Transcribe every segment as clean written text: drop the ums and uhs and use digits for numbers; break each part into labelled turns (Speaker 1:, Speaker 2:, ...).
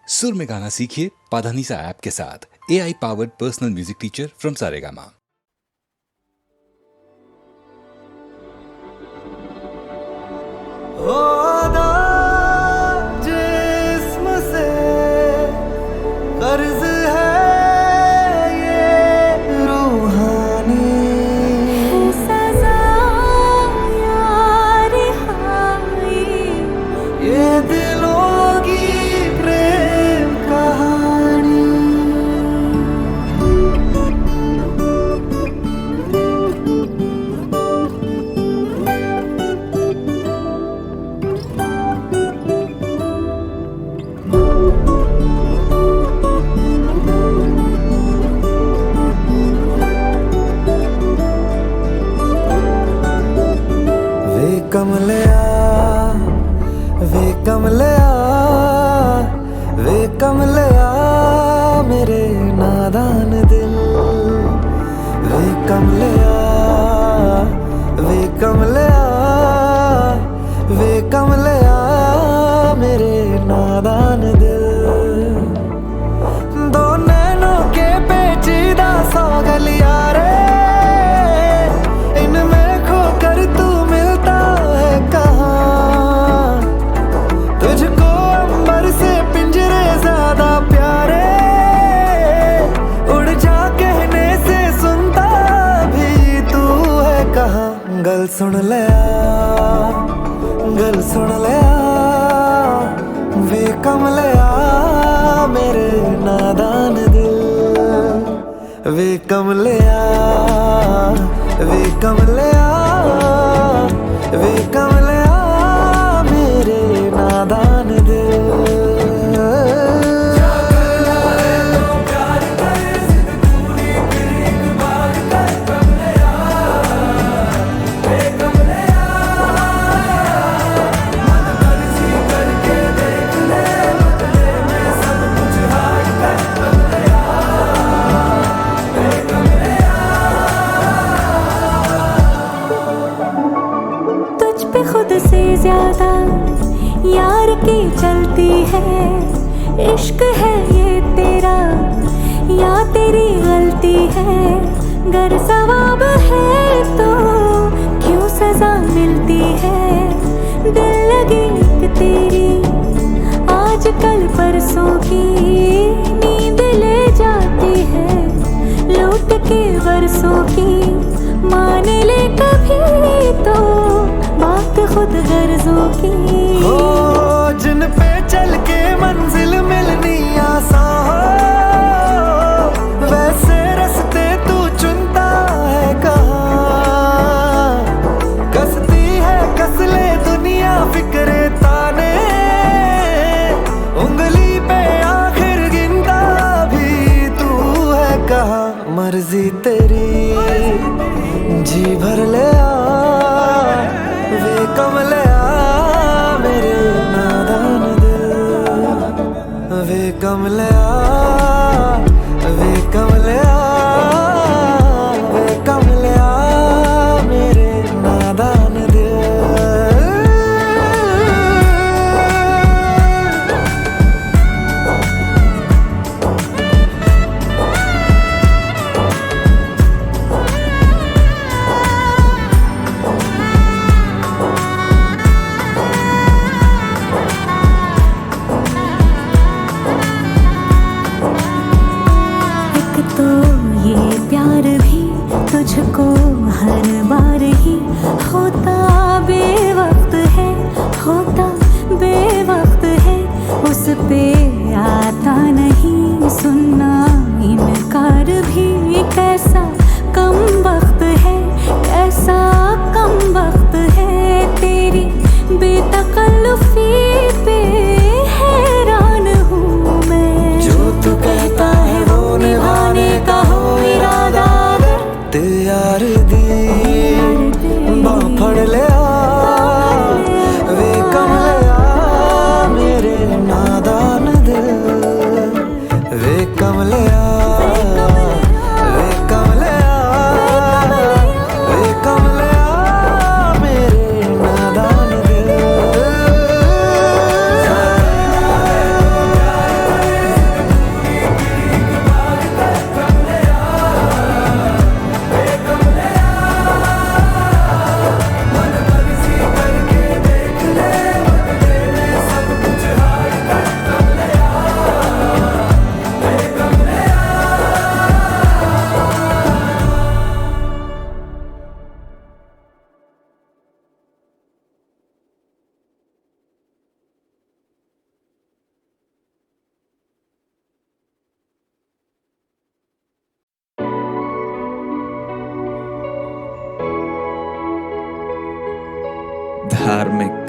Speaker 1: सुर में गाना सीखिए पाधानीसा ऐप के साथ। AI powered personal music teacher from Saregama.
Speaker 2: जिस्म से कर्ज है ये रूहानी,
Speaker 3: सजा यार हाय,
Speaker 2: ये दिलों की प्रेम कहानी। वे कमलिया मेरे नादान दिल। वे कमलिया मेरे नादान दिल। दो नैनों के पेचीदा सौगलिया रे, इनमें खोकर तू मिलता है कहाँ। तुझको अंबर से पिंजरे ज्यादा प्यारे, उड़ जा कहने से सुनता भी तू है कहाँ। गल सुन लिया वे कमलिया मेरे नादान दिल। वे कमलिया मेरे नादान दिल।
Speaker 3: तुझ पे खुद से ज्यादा यार की चलती है। इश्क है ये तेरा या तेरी गलती है। गर सवाब है तो क्यों सजा मिलती है। दिल लगी एक तेरी आज कल परसों की, नींद ले जाती है लौट के बरसों की। मान ले कभी तो बात खुद गर्जों की।
Speaker 2: हो जिन पे चल के मंजिल मिलनी आसान हो, वैसे रास्ते तू चुनता है कहाँ। कसती है कस ले दुनिया फिक्रे ताने, उंगली पे आखिर गिनता भी तू है कहाँ। मर्जी तेरी जी भर ले आ, वे कमलिया मेरे नादान दिल। वे कमलिया मेरे नादान दिल।
Speaker 3: एक तो ये प्यार भी तुझको हर बार ही होता बेवक्त है, होता बेवक्त है। उस पे आता नहीं सुनना इनकार भी। कैसा कम वक्त है, कैसा कम वक्त है। तेरी बेतकल्लुफी पे हैरान हूँ मैं।
Speaker 2: जो तू कहता है वो निभाने का हो इरादा, ते यार दी बांह फड़ ले आ। वे कमलिया मेरे नादान
Speaker 4: धार्मिक,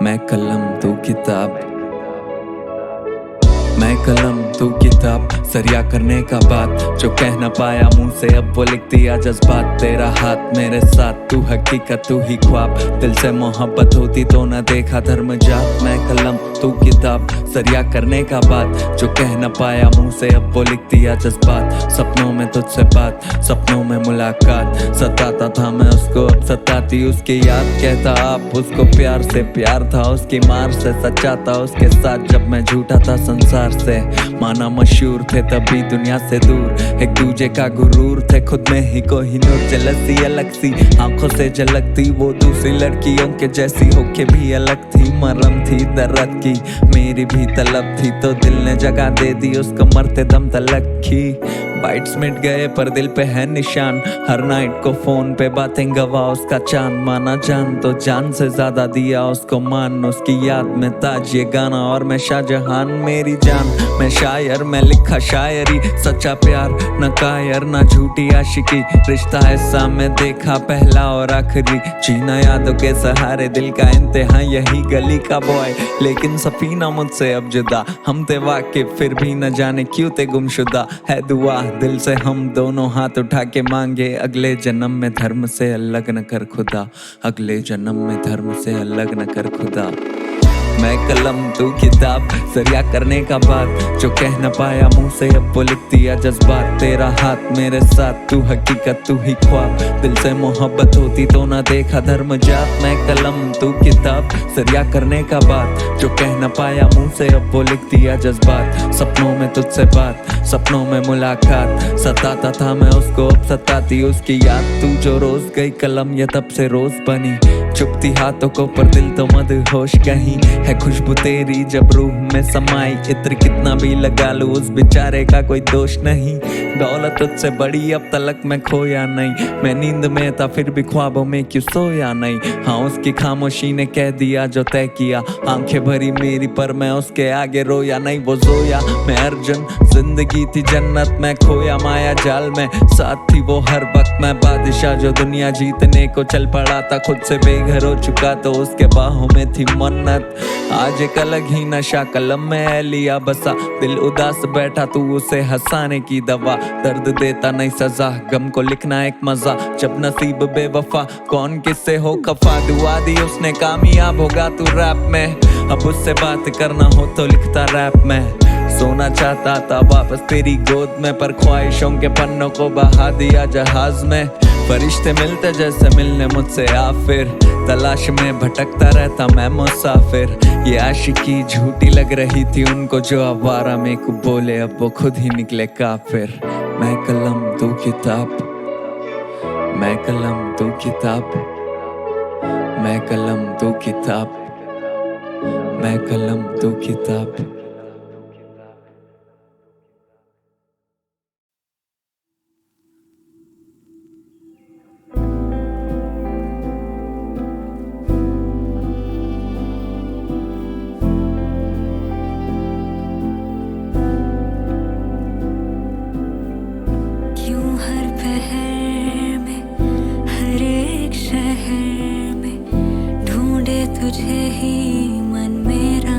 Speaker 4: मैं कलम तू किताब, मैं कलम तू किताब, सरिया करने का बात जो कह न पाया मुंह से अब वो लिख दिया जज्बात। तेरा हाथ मेरे साथ, तू हकीकत तू ही ख्वाब, दिल से मोहब्बत होती तो न देखा धर्म जात। मैं कलम तू किताब, सरिया करने का बात जो कह न पाया मुंह से अब वो लिख दिया जज्बात। सपनों में तुझसे बात, सपनों में मुलाकात, सताता था मैं उसको अब सताती उसकी याद। कहता आप उसको प्यार से, प्यार था उसकी मार से, सच्चा था उसके साथ जब मैं झूठा था संसार से। माना मशहूर थे तभी दुनिया से दूर, एक दूजे का गुरूर थे खुद में ही कोहिनूर। जलसी अलग सी आंखों से झलकती, वो दूसरी लड़कियों के जैसी होके भी अलग थी। मरम थी दर्द की, मेरी भी तलब थी तो दिल ने जगह दे दी उसको मरते दम तलक की। बाइट्स मिट गए पर दिल पे है निशान, हर नाइट को फोन पे बातें गवा उसका चांद। माना जान तो जान से ज्यादा दिया उसको मान, उसकी याद में ताज ये गाना और मैं शाहजहान। मेरी जान मैं शायर, मैं लिखा शायरी, सच्चा प्यार न कायर न झूठी आशिकी। रिश्ता ऐसा मैं देखा पहला और आखिरी, जीना यादों के सहारे दिल का इंतहा यही गली का बॉय। लेकिन सफीना मुझसे अब जुदा, हम थे वाकिफ फिर भी न जाने क्यों थे गुमशुदा। है दुआ दिल से हम दोनों हाथ उठा के मांगे, अगले जन्म में धर्म से अलग न कर खुदा, अगले जन्म में धर्म से अलग न कर खुदा। मैं कलम तू किताब, सरिया करने का बात जो कह न पाया मुंह से अब वो लिख दिया जज्बात। तेरा हाथ मेरे साथ, तू हकीकत तू ही ख्वाब, दिल से मोहब्बत होती तो ना देखा धर्म जात। मैं कलम तू किताब, सरिया करने का बात जो कह न पाया मुंह से अब वो लिख दिया जज्बात। सपनों में तुझसे बात, सपनों में मुलाकात, सताता था मैं उसको अब सताती उसकी याद। तू जो रोज गई कलम ये तब से रोज बनी, चुपती हाथों को पर दिल तो मदहोश कहीं। है खुशबू तेरी जब रूह में समाई, इत्र कितना भी लगा लूं उस बेचारे का कोई दोष नहीं। दौलत तुझसे बड़ी अब तलक मैं खोया नहीं, मैं नींद में था फिर भी ख्वाबों में क्यों सोया नहीं। हाँ उसकी खामोशी ने कह दिया जो तय किया, आंखें भरी मेरी पर मैं उसके आगे रोया नहीं। वो जोया मैं अर्जुन, जिंदगी थी जन्नत मैं खोया माया जाल में। साथ थी वो हर वक्त मैं बादशाह जो दुनिया जीतने को चल पड़ा था, खुद से बेघर हो चुका तो उसके बाहों में थी मन्नत। आज एक अलग ही नशा कलम में है लिया बसा, दिल उदास बैठा तू उसे हंसाने की दवा। दर्द देता नहीं सजा, गम को लिखना एक मजा, जब नसीब बेवफा कौन किससे हो खफा। दुआ दी उसने कामयाब होगा तू रैप में, अब उससे बात करना हो तो लिखता रैप में। सोना चाहता था वापस तेरी गोद में, पर ख्वाहिशों के पन्नों को बहा दिया जहाज में। फरिश्ते मिलते जैसे मिलने मुझसे आ फिर, तलाश में भटकता रहता मैं मुसाफिर। ये आशिकी झूठी लग रही थी उनको जो आवारा में को बोले, अब वो खुद ही निकले काफिर। मैं कलम तू किताब, मैं कलम तू किताब, मैं कलम तू किताब, मैं कलम तू किताब।
Speaker 3: तुझे ही मन मेरा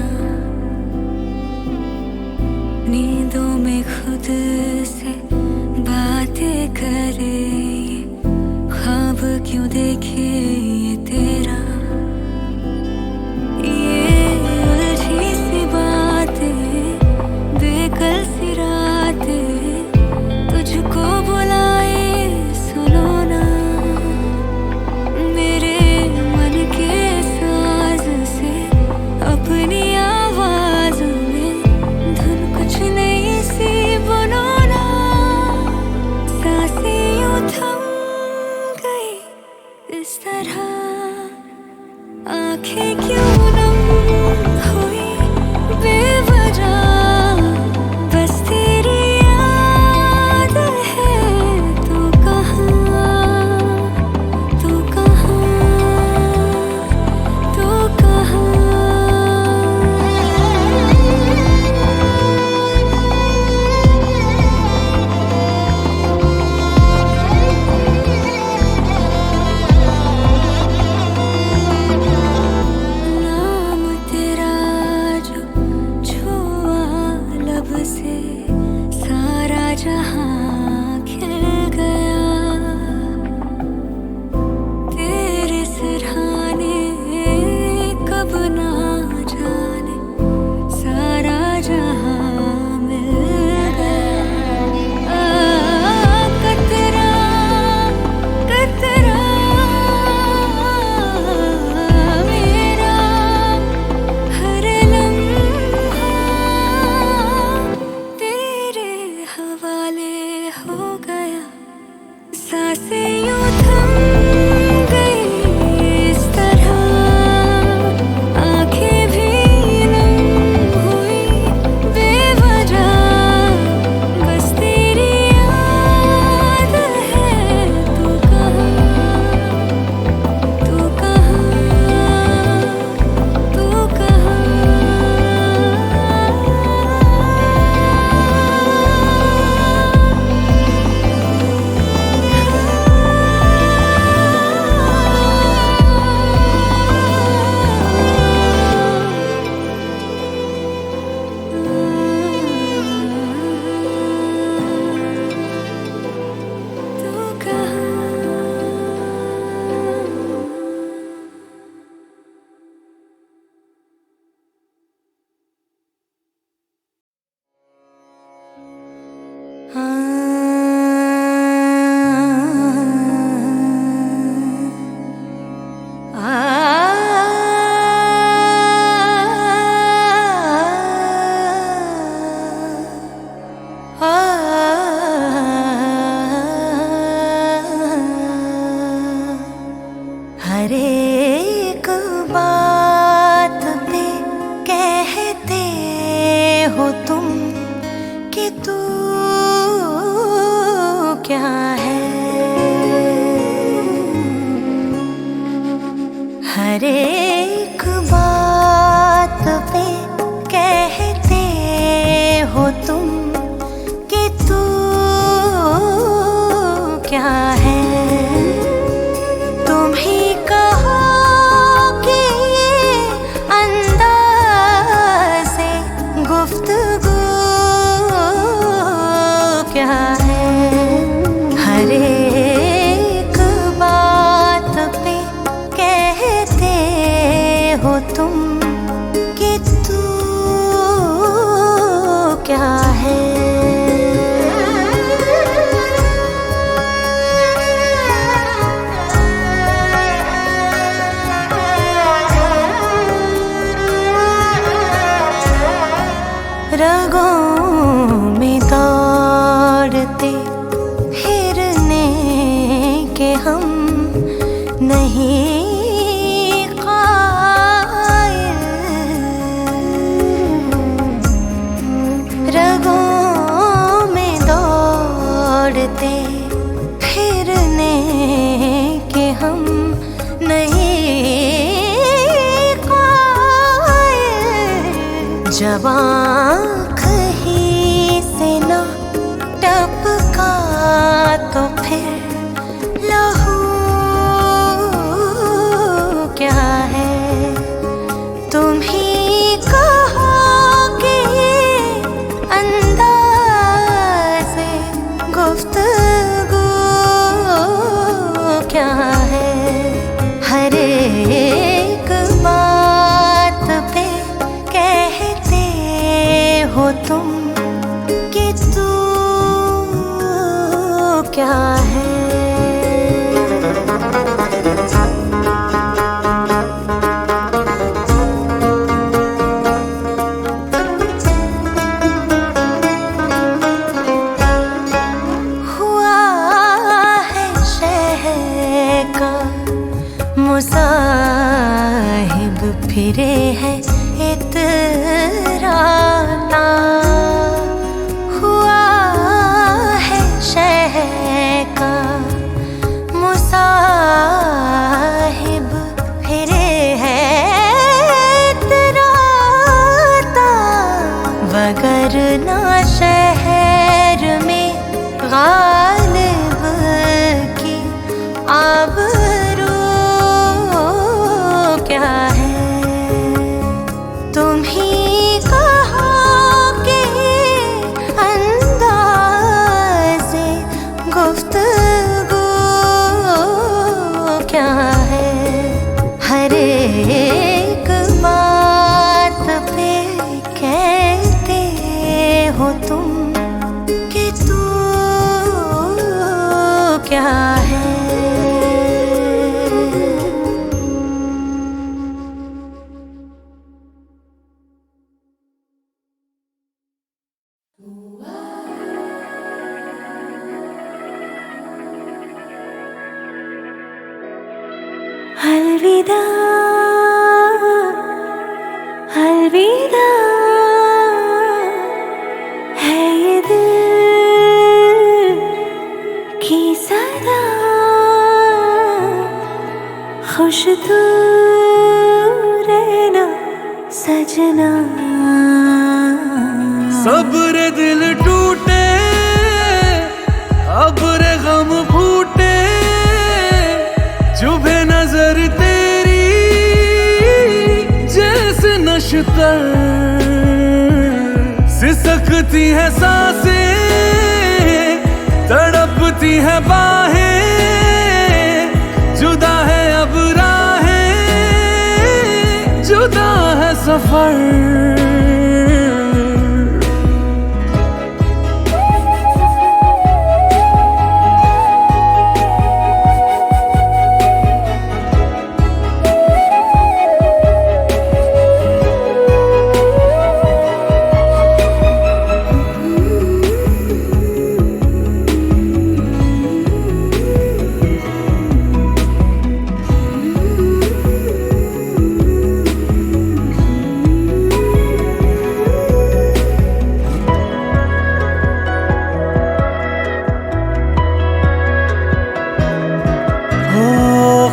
Speaker 3: रगों में दौड़ते फिरने के हम नहीं कायल। रगों में दौड़ते फिरने के हम नहीं कायल। जब आँख ही से ना टपका तो फिर लहू क्या है। तुम ही कहो कि अंदाज़े गुफ्तगू क्या है। हर एक बात पे कहते हो तुम कि तू क्या है। हुआ है शहर का मुसाहिब फिरे है इतराता। हुआ है शहर का मुसाहिब फिरे है इतराता। वगरना शहर में गालिब की आबरू क्या है। तुम ही कहो कि अंदाज़े गुफ्तगू क्या है। हर एक बात पे कहते हो तुम कि तू क्या है। अलविदा अलविदा है ये दिल की सदा। खुश तू रहना सजना।
Speaker 4: सब्र दिल टूटे अब्र गम फूटे। चुभे नजर तेरी जैसे नशतर। सिसकती है सांसें तड़पती है बाहें। जुदा है अब राहें जुदा है सफर।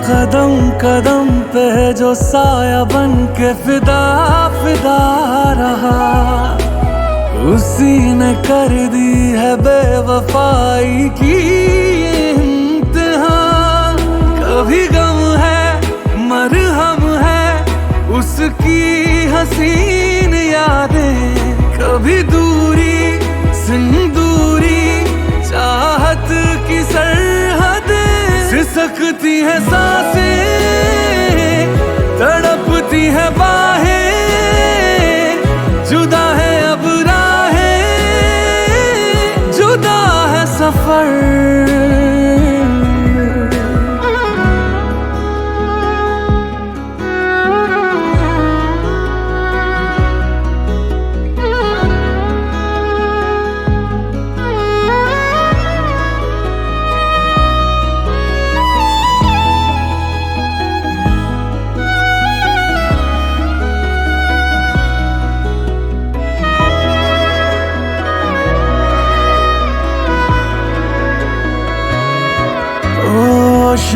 Speaker 4: कदम कदम पे जो साया बन के फिदा फिदा रहा। उसी ने कर दी है बेवफाई की इंतहा। कभी गम है मरहम है उसकी हसीन यादें। कभी दूरी सिंदूरी चाहत की सरहदें। सिसकती है सांसें तड़पती है बाहें। जुदा है अब राहें जुदा है सफर।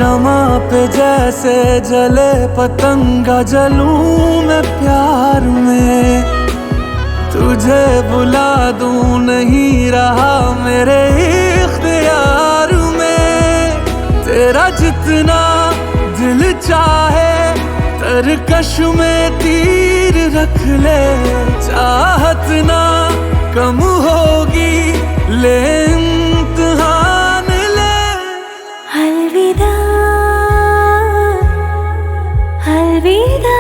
Speaker 2: शमा पे जैसे जले पतंगा जलूं मैं प्यार में, तुझे बुला दूं नहीं रहा मेरे इख्तियार में। तेरा जितना दिल चाहे तरकश में तीर रख ले, चाहत ना कम होगी ले इम्तिहान ले।
Speaker 3: अलविदा अलविदा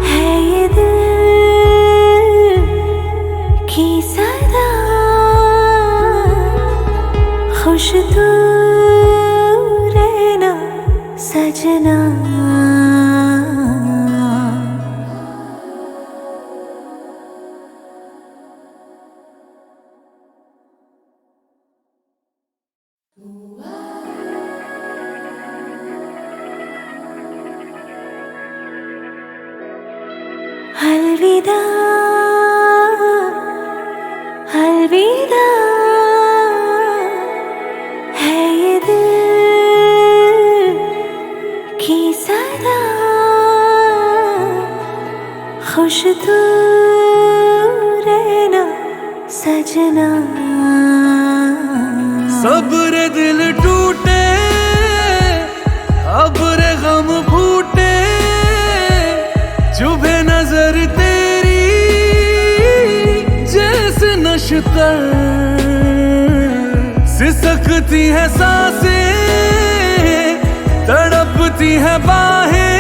Speaker 3: है ये दिल की सदा, खुश तू रहना सजना। अलविदा अलविदा है ये दिल की सदा, खुश तू रहना सजना।
Speaker 2: सब्र दिल टूटे अब्र गम फूटे, चुभे नजर तेरी जैसे नशतर, सिसकती है सांसें तड़पती है बाहें,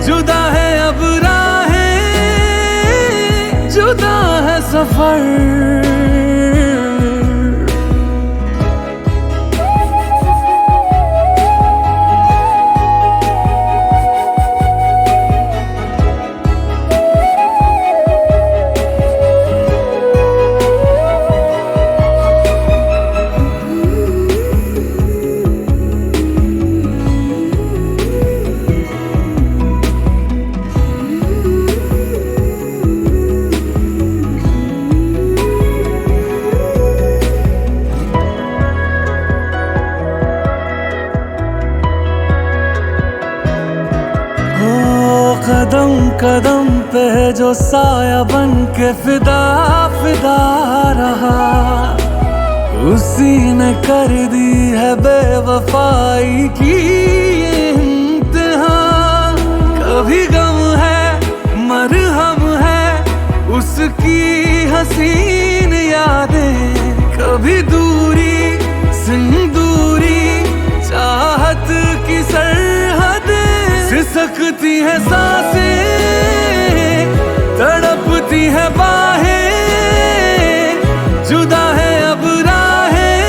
Speaker 2: जुदा है अब राहें जुदा है सफर। कदम कदम पे जो साया बन के फिदा फिदा रहा, उसी ने कर दी है बेवफाई की ये इम्तिहान। कभी गम है मरहम है उसकी हसीन यादें, कभी दूरी सिंदूरी चाहत की सरहदें, सिसकती है सांसें तड़पती है बाहें, जुदा है अब राहें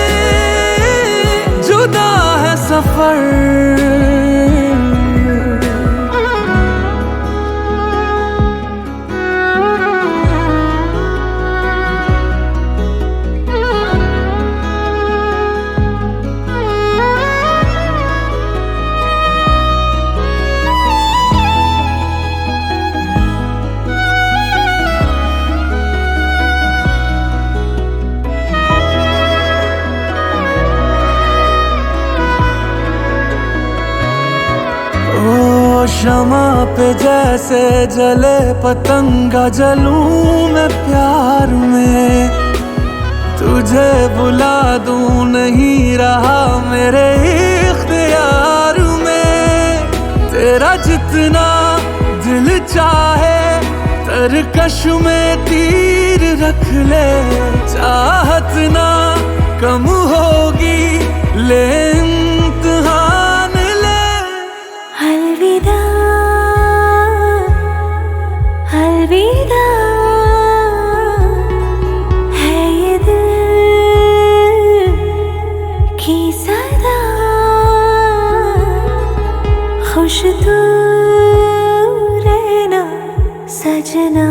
Speaker 2: जुदा है सफर। शमा पे जैसे जले पतंगा जलूं मैं प्यार में, तुझे बुला दूं नहीं रहा मेरे इख्तियार में। तेरा जितना दिल चाहे तरकश में तीर रख ले, चाहत ना कम होगी ले इम्तिहान ले।
Speaker 3: अलविदा अलविदा है ये दिल की सदा, खुश तू रहना सजना।